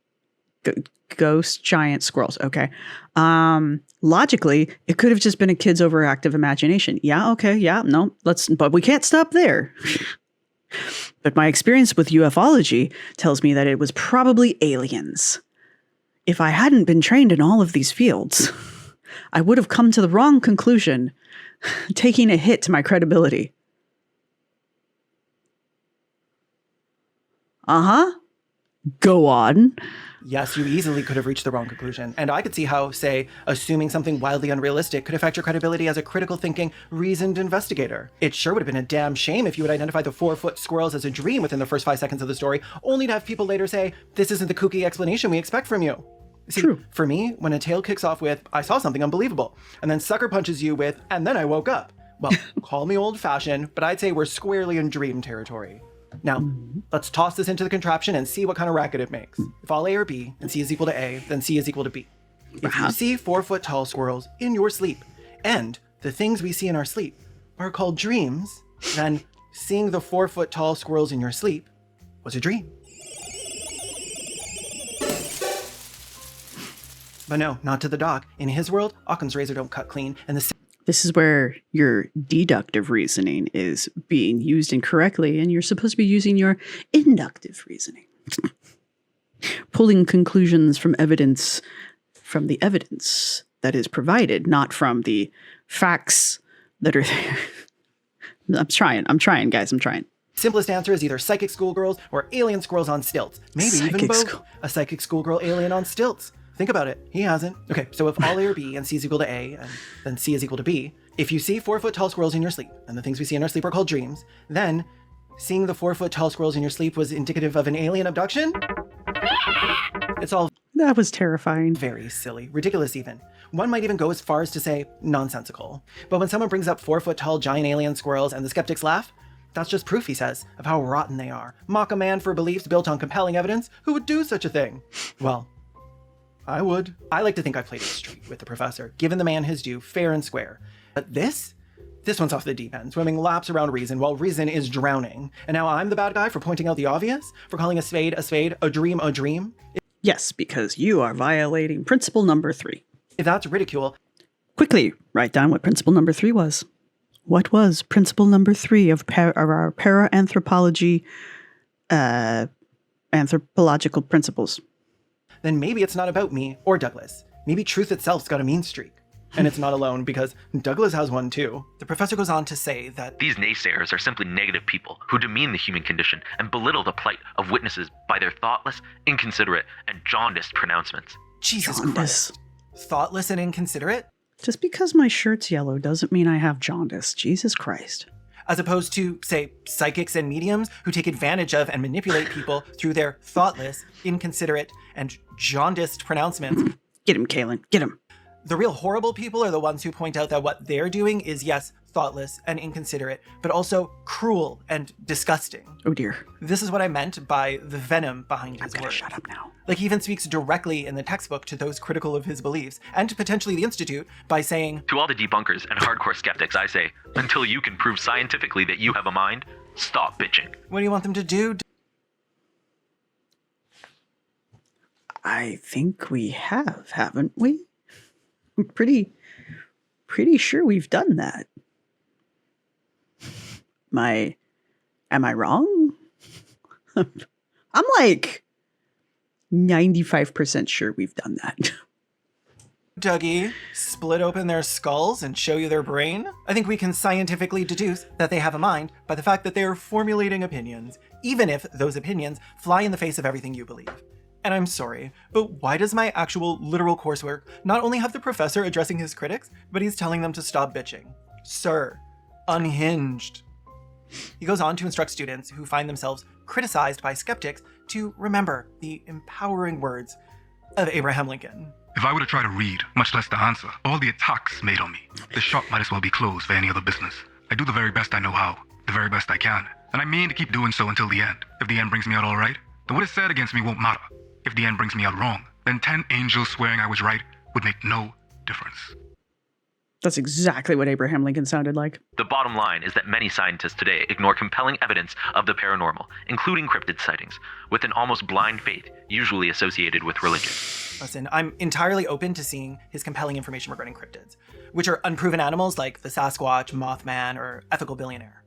Ghost giant squirrels. Okay. Logically, it could have just been a kid's overactive imagination. Yeah. Okay. Yeah. No. But we can't stop there. But my experience with ufology tells me that it was probably aliens. If I hadn't been trained in all of these fields, I would have come to the wrong conclusion, taking a hit to my credibility. Go on. Yes, you easily could have reached the wrong conclusion. And I could see how, say, assuming something wildly unrealistic could affect your credibility as a critical thinking, reasoned investigator. It sure would have been a damn shame if you had identified the 4-foot squirrels as a dream within the first 5 seconds of the story, only to have people later say, this isn't the kooky explanation we expect from you. See, True. For me, when a tale kicks off with, I saw something unbelievable, and then sucker punches you with, and then I woke up. Well, call me old-fashioned, but I'd say we're squarely in dream territory. Now, let's toss this into the contraption and see what kind of racket it makes. If all A are B and C is equal to A, then C is equal to B. If you see 4-foot-tall squirrels in your sleep, and the things we see in our sleep are called dreams, then seeing the 4-foot-tall squirrels in your sleep was a dream. But no, not to the doc. In his world, Occam's razor don't cut clean, and This is where your deductive reasoning is being used incorrectly, and you're supposed to be using your inductive reasoning. Pulling conclusions from evidence, from the evidence that is provided, not from the facts that are there. I'm trying, guys, I'm trying. simplest answer is either psychic schoolgirls or alien squirrels on stilts. Maybe even both. A psychic schoolgirl alien on stilts. Think about it. He hasn't. Okay, so if all A are B and C is equal to A, and then C is equal to B, if you see 4-foot-tall squirrels in your sleep, and the things we see in our sleep are called dreams, then seeing the 4-foot-tall squirrels in your sleep was indicative of an alien abduction? It's all That was terrifying. very silly, ridiculous even. One might even go as far as to say nonsensical. But when someone brings up 4-foot-tall giant alien squirrels and the skeptics laugh, that's just proof, he says, of how rotten they are. Mock a man for beliefs built on compelling evidence? Who would do such a thing? Well, I would. I like to think I played it straight with the professor, given the man his due, fair and square. But this one's off the deep end, swimming laps around reason while reason is drowning. And now I'm the bad guy for pointing out the obvious? For calling a spade, a dream a dream? Yes, because you are violating principle number 3. If that's ridicule, Quickly, write down what principle number 3 was. What was principle number 3 of our para-anthropology anthropological principles? then maybe it's not about me or Douglas. Maybe truth itself's got a mean streak. And it's not alone, because Douglas has one too. The professor goes on to say that These naysayers are simply negative people who demean the human condition and belittle the plight of witnesses by their thoughtless, inconsiderate, and jaundiced pronouncements. Jesus Jaundice. Christ. Thoughtless and inconsiderate? Just because my shirt's yellow doesn't mean I have jaundice. Jesus Christ. As opposed to, say, psychics and mediums who take advantage of and manipulate people through their thoughtless, inconsiderate, and jaundiced pronouncements. Get him, Kaylin. Get him. The real horrible people are the ones who point out that what they're doing is, yes, thoughtless and inconsiderate, but also cruel and disgusting. Oh dear. This is what I meant by the venom behind his words. Shut up now. Like, he even speaks directly in the textbook to those critical of his beliefs, and potentially the Institute, by saying, To all the debunkers and hardcore skeptics, I say, until you can prove scientifically that you have a mind, stop bitching. what do you want them to do? I think we have, haven't we? I'm pretty sure we've done that. Am I wrong? I'm like 95% sure we've done that. Dougie, split open their skulls and show you their brain? I think we can scientifically deduce that they have a mind by the fact that they are formulating opinions, even if those opinions fly in the face of everything you believe. And I'm sorry, but why does my actual literal coursework not only have the professor addressing his critics, but he's telling them to stop bitching? Sir, unhinged. He goes on to instruct students who find themselves criticized by skeptics to remember the empowering words of Abraham Lincoln. If I were to try to read, much less to answer, all the attacks made on me, the shop might as well be closed for any other business. I do the very best I know how, the very best I can, and I mean to keep doing so until the end. If the end brings me out all right, then what is said against me won't matter. If the end brings me out wrong, then 10 angels swearing I was right would make no difference. That's exactly what Abraham Lincoln sounded like. The bottom line is that many scientists today ignore compelling evidence of the paranormal, including cryptid sightings, with an almost blind faith usually associated with religion. Listen, I'm entirely open to seeing his compelling information regarding cryptids, which are unproven animals like the Sasquatch, Mothman, or ethical billionaire.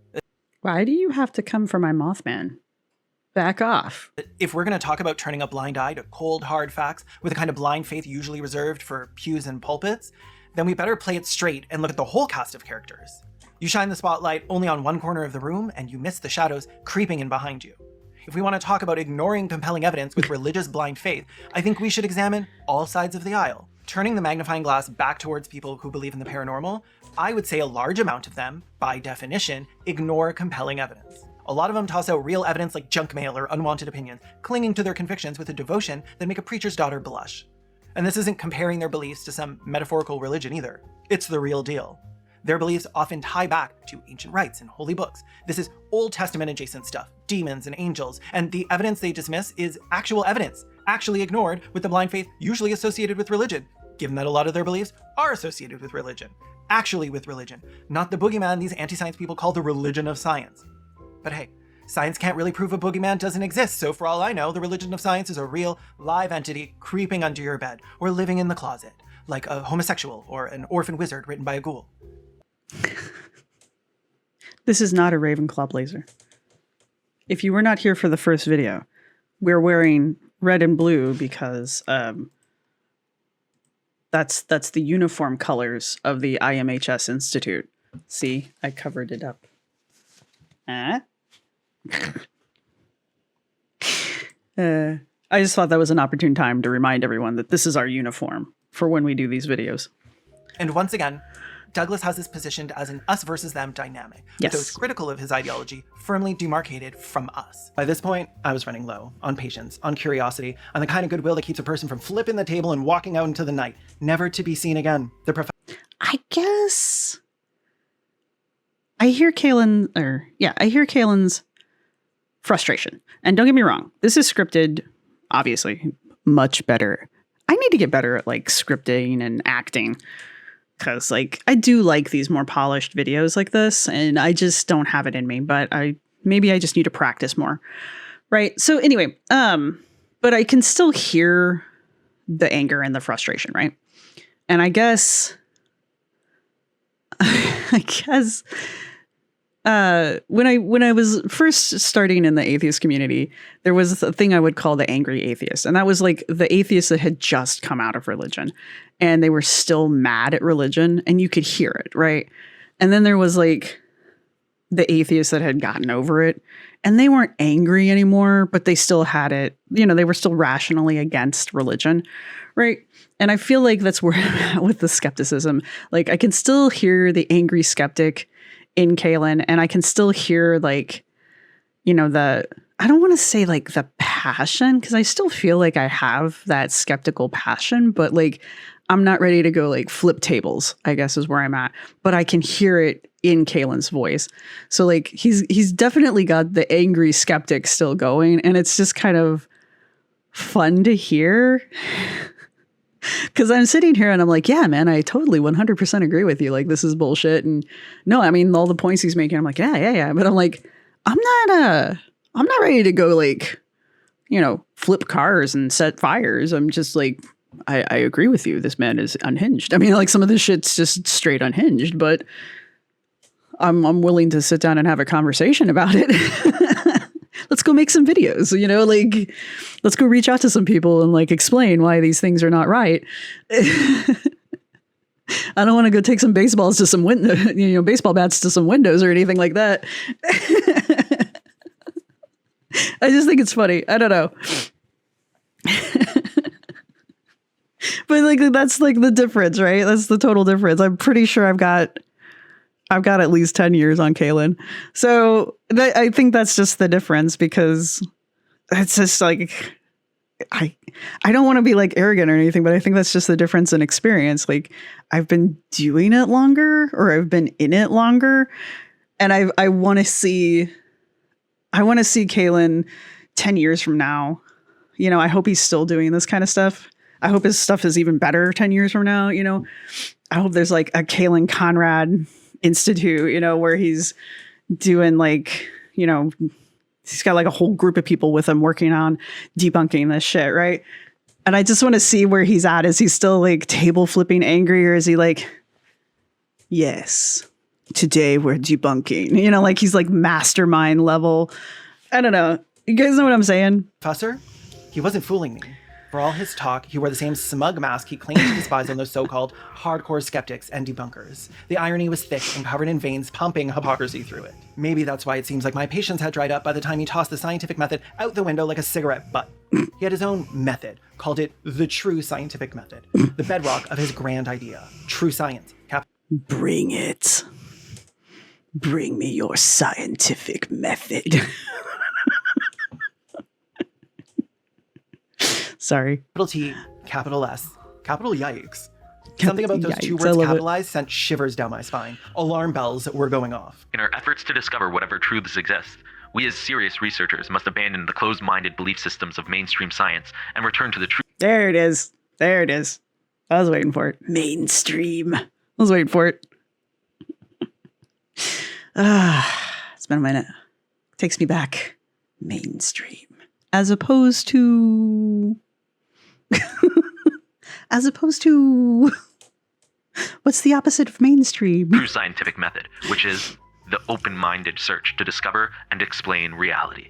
Why do you have to come for my Mothman? Back off. If we're going to talk about turning a blind eye to cold, hard facts with a kind of blind faith usually reserved for pews and pulpits, then we better play it straight and look at the whole cast of characters. You shine the spotlight only on one corner of the room, and you miss the shadows creeping in behind you. If we want to talk about ignoring compelling evidence with religious blind faith, I think we should examine all sides of the aisle. Turning the magnifying glass back towards people who believe in the paranormal, I would say a large amount of them, by definition, ignore compelling evidence. A lot of them toss out real evidence like junk mail or unwanted opinions, clinging to their convictions with a devotion that make a preacher's daughter blush. And this isn't comparing their beliefs to some metaphorical religion either. It's the real deal. Their beliefs often tie back to ancient rites and holy books. This is Old Testament adjacent stuff, demons and angels, and the evidence they dismiss is actual evidence, actually ignored, with the blind faith usually associated with religion, given that a lot of their beliefs are associated with religion. Actually with religion, not the boogeyman these anti-science people call the religion of science. But hey, science can't really prove a boogeyman doesn't exist, so for all I know, the religion of science is a real, live entity creeping under your bed or living in the closet, like a homosexual or an orphan wizard written by a ghoul. This is not a Ravenclaw blazer. If you were not here for the first video, we're wearing red and blue because that's the uniform colors of the IMHS Institute. See, I covered it up. I just thought that was an opportune time to remind everyone that this is our uniform for when we do these videos. And once again, Douglas has this positioned as an us versus them dynamic, Yes. with those critical of his ideology firmly demarcated from us. By this point, I was running low on patience, on curiosity, on the kind of goodwill that keeps a person from flipping the table and walking out into the night, never to be seen again. I guess I hear Kaylyn's frustration. And don't get me wrong, this is scripted, obviously, much better. I need to get better at like scripting and acting. Because like I do like these more polished videos like this, and I just don't have it in me. But maybe I just need to practice more, right? So anyway, but I can still hear the anger and the frustration, right? And I guess when I was first starting in the atheist community, there was a thing I would call the angry atheist. And that was like the atheists that had just come out of religion and they were still mad at religion and you could hear it, right? And then there was like the atheists that had gotten over it and they weren't angry anymore, but they still had it, they were still rationally against religion, right? And I feel like that's where I'm at with the skepticism. Like I can still hear the angry skeptic in Kaylin, and I can still hear like, I don't want to say like the passion, because I still feel like I have that skeptical passion, but like I'm not ready to go like flip tables, I guess is where I'm at. But I can hear it in Kaylin's voice. So like he's definitely got the angry skeptic still going, and it's just kind of fun to hear. Because I'm sitting here and I'm like, yeah, man, I totally 100% agree with you. Like, this is bullshit. And no, I mean, all the points he's making, I'm like, yeah. But I'm like, I'm not ready to go like, flip cars and set fires. I'm just like, I agree with you. This man is unhinged. I mean, like some of this shit's just straight unhinged, but I'm willing to sit down and have a conversation about it. Let's go make some videos, like let's go reach out to some people and like explain why these things are not right. I don't want to go take some baseballs to some baseball bats to some windows or anything like that. I just think it's funny. I don't know. But like, that's like the difference, right? That's the total difference. I'm pretty sure I've got at least 10 years on Kaylin. So I think that's just the difference, because it's just like, I don't want to be like arrogant or anything, but I think that's just the difference in experience. Like I've been doing it longer, or I've been in it longer. And I want to see Kaylin 10 years from now. I hope he's still doing this kind of stuff. I hope his stuff is even better 10 years from now. I hope there's like a Kayn Conrad Institute, where he's doing like, he's got like a whole group of people with him working on debunking this shit, right? And I just want to see where he's at. Is he still like table flipping angry, or is he like, yes, today we're debunking, like he's like mastermind level. I don't know. You guys know what I'm saying? Professor, he wasn't fooling me. For all his talk, he wore the same smug mask he claimed to despise on those so-called hardcore skeptics and debunkers. The irony was thick and covered in veins pumping hypocrisy through it. Maybe that's why it seems like my patience had dried up by the time he tossed the scientific method out the window like a cigarette butt. He had his own method, called it the true scientific method, the bedrock of his grand idea, true science. Bring it. Bring me your scientific method. Sorry. Capital T, capital S, capital yikes. Something about those two Yikes, I words love it. capitalized sent shivers down my spine. Alarm bells were going off. In our efforts to discover whatever truths exist, we as serious researchers must abandon the closed-minded belief systems of mainstream science and return to the truth. There it is. There it is. I was waiting for it. Mainstream. I was waiting for it. It's been a minute. Takes me back. Mainstream. As opposed to... What's the opposite of mainstream? True scientific method, which is the open-minded search to discover and explain reality.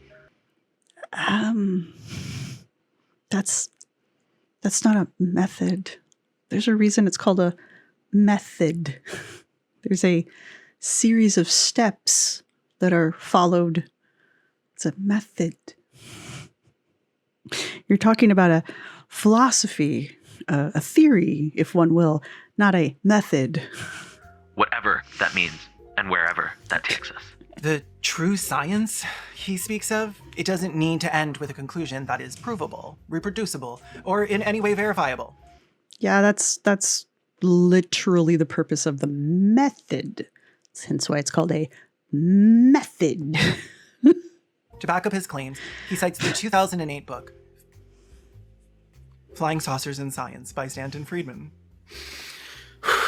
That's not a method. There's a reason it's called a method. There's a series of steps that are followed. It's a method. You're talking about a philosophy, a theory, if one will, not a method. Whatever that means, and wherever that takes us. The true science he speaks of, it doesn't need to end with a conclusion that is provable, reproducible, or in any way verifiable. Yeah, that's literally the purpose of the method. Hence why it's called a method. To back up his claims, he cites the 2008 book, Flying Saucers in Science by Stanton Friedman.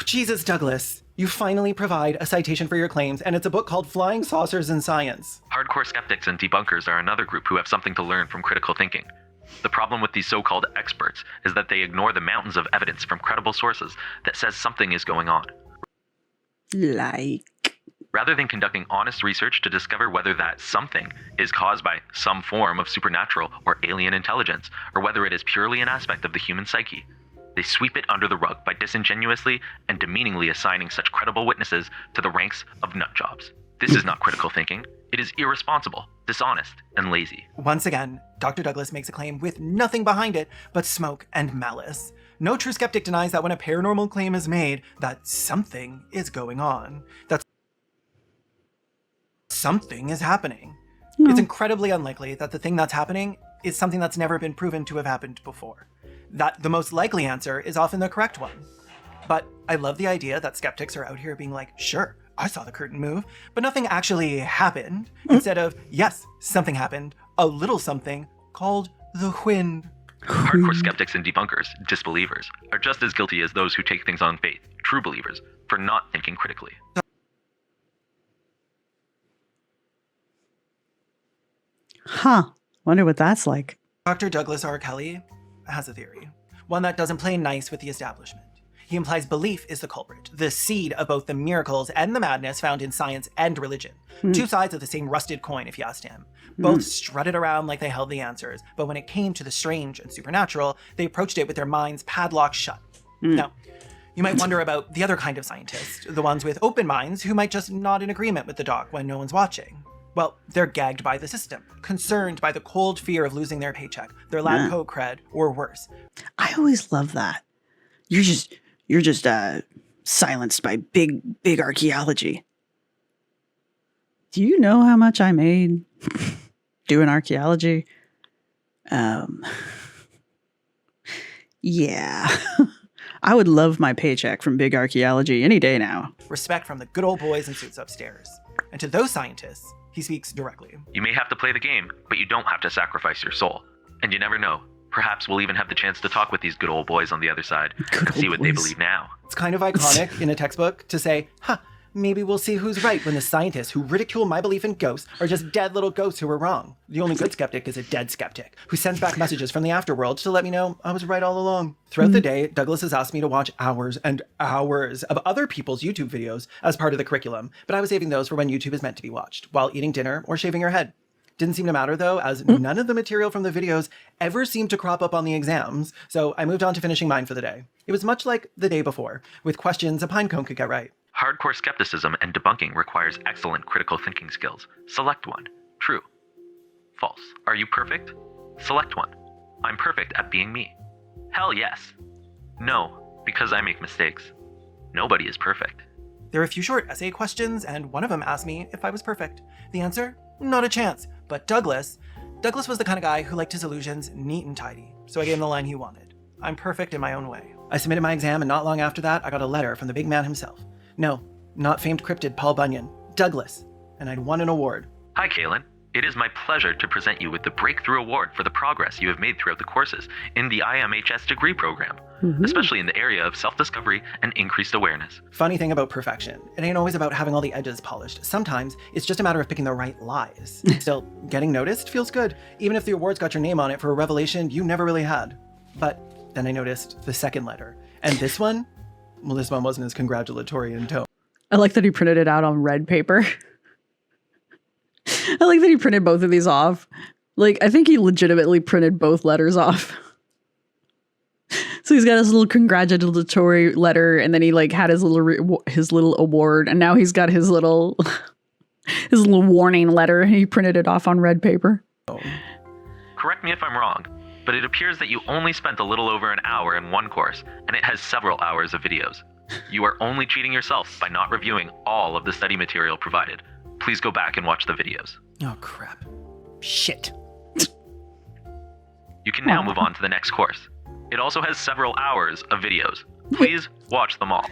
Jesus, Douglas, you finally provide a citation for your claims, and it's a book called Flying Saucers in Science. Hardcore skeptics and debunkers are another group who have something to learn from critical thinking. The problem with these so-called experts is that they ignore the mountains of evidence from credible sources that says something is going on. Like... Rather than conducting honest research to discover whether that something is caused by some form of supernatural or alien intelligence, or whether it is purely an aspect of the human psyche, they sweep it under the rug by disingenuously and demeaningly assigning such credible witnesses to the ranks of nutjobs. This is not critical thinking. It is irresponsible, dishonest, and lazy. Once again, Dr. Douglas makes a claim with nothing behind it but smoke and malice. No true skeptic denies that when a paranormal claim is made, that something is going on. That something is happening. No. It's incredibly unlikely that the thing that's happening is something that's never been proven to have happened before. That the most likely answer is often the correct one. But I love the idea that skeptics are out here being like, sure, I saw the curtain move, but nothing actually happened. Instead of, yes, something happened, a little something called the wind. Hardcore skeptics and debunkers, disbelievers, are just as guilty as those who take things on faith, true believers, for not thinking critically. Huh. Wonder what that's like. Dr. Douglas R. Kelly has a theory, one that doesn't play nice with the establishment. He implies belief is the culprit, the seed of both the miracles and the madness found in science and religion. Two sides of the same rusted coin, if you asked him. Both strutted around like they held the answers, but when it came to the strange and supernatural, they approached it with their minds padlocked shut. Now, you might wonder about the other kind of scientist, the ones with open minds who might just nod in agreement with the doc when no one's watching. Well, they're gagged by the system, concerned by the cold fear of losing their paycheck, their lab coat cred, or worse. I always love that. You're just silenced by big archaeology. Do you know how much I made doing archaeology? Yeah. I would love my paycheck from big archaeology any day now. Respect from the good old boys in suits upstairs. And to those scientists, he speaks directly. You may have to play the game, but you don't have to sacrifice your soul. And you never know. Perhaps we'll even have the chance to talk with these good old boys on the other side and see what they believe now. It's kind of iconic in a textbook to say, maybe we'll see who's right when the scientists who ridicule my belief in ghosts are just dead little ghosts who were wrong. The only good skeptic is a dead skeptic who sends back messages from the afterworld to let me know I was right all along. Throughout the day, Douglas has asked me to watch hours and hours of other people's YouTube videos as part of the curriculum, but I was saving those for when YouTube is meant to be watched, while eating dinner or shaving your head. Didn't seem to matter though, as none of the material from the videos ever seemed to crop up on the exams, so I moved on to finishing mine for the day. It was much like the day before, with questions a pinecone could get right. Hardcore skepticism and debunking requires excellent critical thinking skills. Select one. True. False. Are you perfect? Select one. I'm perfect at being me. Hell yes. No, because I make mistakes. Nobody is perfect. There are a few short essay questions, and one of them asked me if I was perfect. The answer? Not a chance. But Douglas was the kind of guy who liked his illusions neat and tidy, so I gave him the line he wanted. I'm perfect in my own way. I submitted my exam, and not long after that, I got a letter from the big man himself. No, not famed cryptid Paul Bunyan, Douglas, and I'd won an award. Hi, Kaylin. It is my pleasure to present you with the Breakthrough Award for the progress you have made throughout the courses in the IMHS degree program, especially in the area of self-discovery and increased awareness. Funny thing about perfection, it ain't always about having all the edges polished. Sometimes it's just a matter of picking the right lies. Still, getting noticed feels good, even if the award's got your name on it for a revelation you never really had. But then I noticed the second letter. And this one? Well, this one wasn't as congratulatory in tone. I like that he printed it out on red paper. I like that he printed both of these off. Like, I think he legitimately printed both letters off. So he's got his little congratulatory letter, and then he like had his little award, and now he's got his little warning letter, and he printed it off on red paper. Correct me if I'm wrong, but it appears that you only spent a little over an hour in one course, and it has several hours of videos. You are only cheating yourself by not reviewing all of the study material provided. Please go back and watch the videos. Oh, crap. Shit. You can now move on to the next course. It also has several hours of videos. Please watch them all.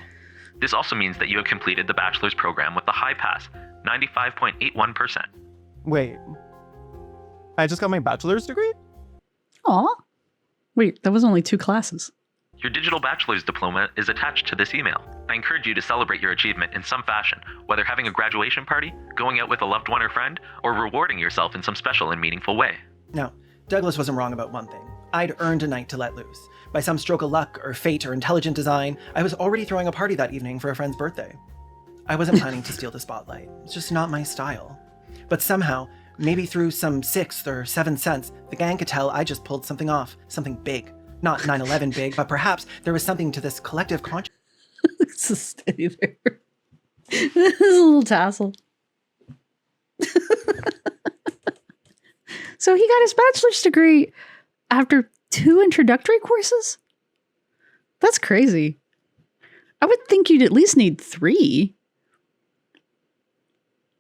This also means that you have completed the bachelor's program with the high pass, 95.81%. Wait. I just got my bachelor's degree? Aw. Wait, that was only 2 classes. Your digital bachelor's diploma is attached to this email. I encourage you to celebrate your achievement in some fashion, whether having a graduation party, going out with a loved one or friend, or rewarding yourself in some special and meaningful way. Now, Douglas wasn't wrong about one thing. I'd earned a night to let loose. By some stroke of luck or fate or intelligent design, I was already throwing a party that evening for a friend's birthday. I wasn't planning to steal the spotlight. It's just not my style. But somehow, maybe through some 6th or 7th sense, the gang could tell I just pulled something off, something big. Not 9/11 big, but perhaps there was something to this collective consciousness. It's just steady there. This is a little tassel. So he got his bachelor's degree after 2 introductory courses? That's crazy. I would think you'd at least need 3.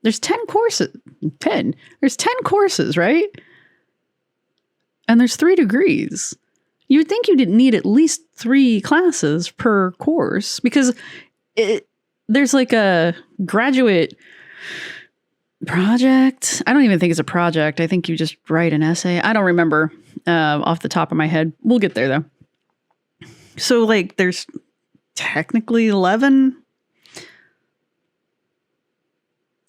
There's 10 courses. 10. There's 10 courses, right? And there's 3 degrees. You would think you didn't need at least 3 classes per course, because there's like a graduate project. I don't even think it's a project. I think you just write an essay. I don't remember off the top of my head. We'll get there though. So like there's technically 11.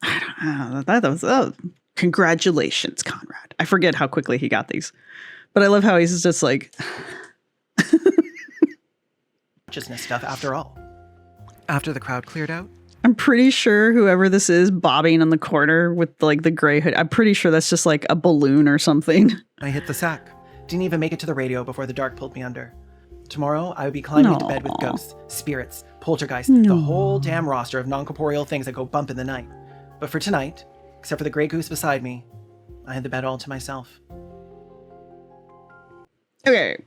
I don't know. That was congratulations, Conrad. I forget how quickly he got these. But I love how he's just like Consciousness stuff after all. After the crowd cleared out, I'm pretty sure whoever this is bobbing in the corner with like the gray hood, I'm pretty sure that's just like a balloon or something. I hit the sack. Didn't even make it to the radio before the dark pulled me under. Tomorrow, I would be climbing into bed with ghosts, spirits, poltergeists, the whole damn roster of non-corporeal things that go bump in the night. But for tonight, except for the gray goose beside me, I had the bed all to myself. Okay.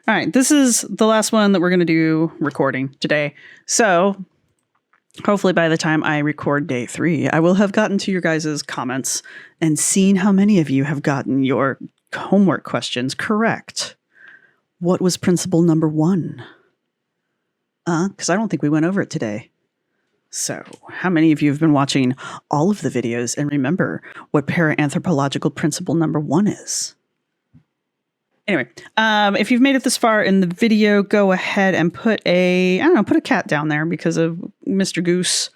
All right. This is the last one that we're going to do recording today. So hopefully by the time I record day 3, I will have gotten to your guys' comments and seen how many of you have gotten your homework questions correct. What was principle number 1? Because I don't think we went over it today. So how many of you have been watching all of the videos and remember what para-anthropological principle number 1 is? Anyway, if you've made it this far in the video, go ahead and put a cat down there because of Mr. Goose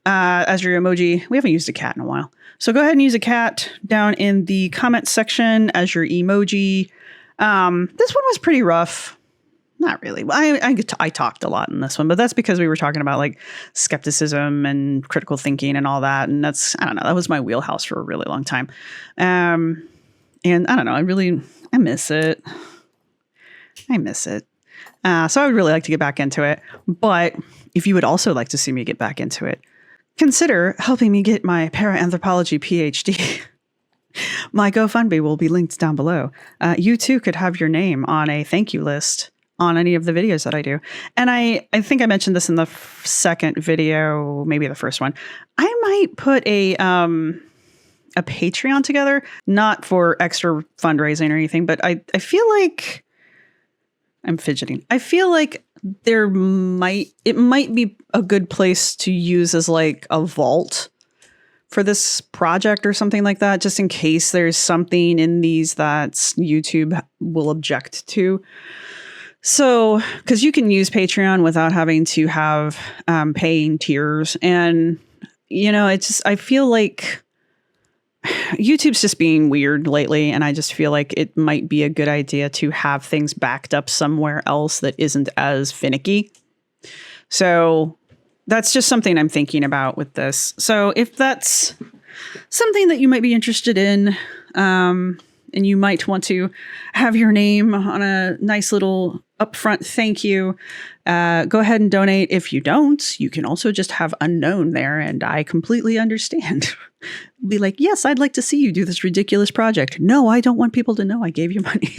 as your emoji. We haven't used a cat in a while. So go ahead and use a cat down in the comment section as your emoji. This one was pretty rough. Not really. I talked a lot in this one, but that's because we were talking about like skepticism and critical thinking and all that. And that's, I don't know, that was my wheelhouse for a really long time. And I don't know, I miss it. So I would really like to get back into it. But if you would also like to see me get back into it, consider helping me get my Paranthropology PhD. My GoFundMe will be linked down below. You too could have your name on a thank you list on any of the videos that I do. And I think I mentioned this in the second video, maybe the first one. I might put a Patreon together, not for extra fundraising or anything, but I feel like I'm fidgeting. I feel like it might be a good place to use as like a vault for this project or something like that, just in case there's something in these that YouTube will object to. So, because you can use Patreon without having to have paying tiers. And, I feel like YouTube's just being weird lately. And I just feel like it might be a good idea to have things backed up somewhere else that isn't as finicky. So that's just something I'm thinking about with this. So if that's something that you might be interested in, and you might want to have your name on a nice little upfront thank you, go ahead and donate. If you don't, you can also just have unknown there, and I completely understand. Be like, yes, I'd like to see you do this ridiculous project. No, I don't want people to know I gave you money.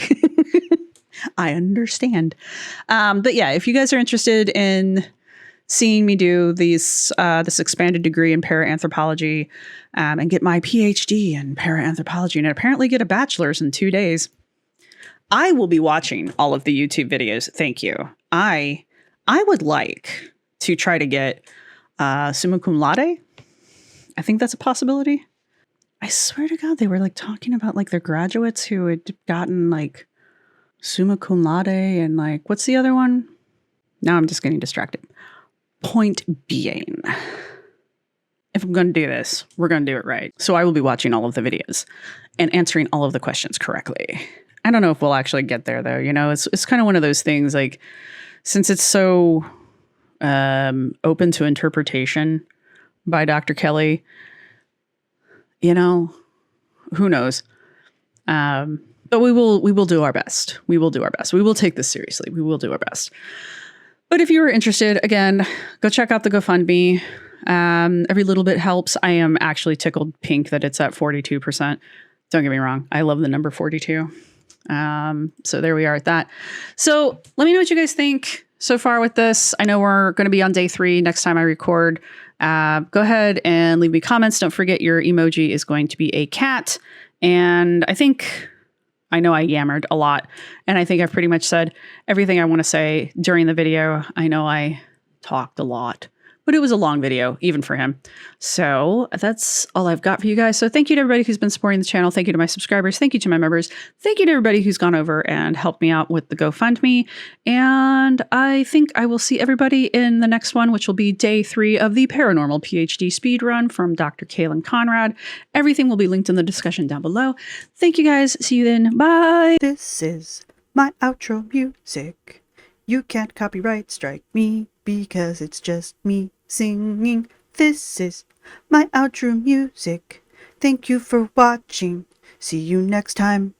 I understand. But yeah, if you guys are interested in seeing me do this expanded degree in para-anthropology and get my PhD in para-anthropology and apparently get a bachelor's in 2 days, I will be watching all of the YouTube videos. Thank you. I would like to try to get summa cum laude. I think that's a possibility. I swear to God, they were like talking about like their graduates who had gotten like summa cum laude and like, what's the other one? Now I'm just getting distracted. Point being, if I'm going to do this, we're going to do it right. So I will be watching all of the videos and answering all of the questions correctly. I don't know if we'll actually get there though. It's kind of one of those things, like, since it's so open to interpretation by Dr. Kelly, who knows? But we will do our best. We will do our best. We will take this seriously. We will do our best. But if you are interested, again, go check out the GoFundMe. Every little bit helps. I am actually tickled pink that it's at 42%. Don't get me wrong. I love the number 42. So there we are at that. So let me know what you guys think so far with this. I know we're going to be on day 3 next time I record. Go ahead and leave me comments. Don't forget your emoji is going to be a cat. And I know I yammered a lot, and I think I've pretty much said everything I want to say during the video. I know I talked a lot, but it was a long video, even for him. So that's all I've got for you guys. So thank you to everybody who's been supporting the channel. Thank you to my subscribers. Thank you to my members. Thank you to everybody who's gone over and helped me out with the GoFundMe. And I think I will see everybody in the next one, which will be day 3 of the Paranormal PhD Speedrun from Dr. Kayn Conrad. Everything will be linked in the discussion down below. Thank you guys. See you then. Bye. This is my outro music. You can't copyright strike me because it's just me singing. This is my outro music. Thank you for watching. See you next time.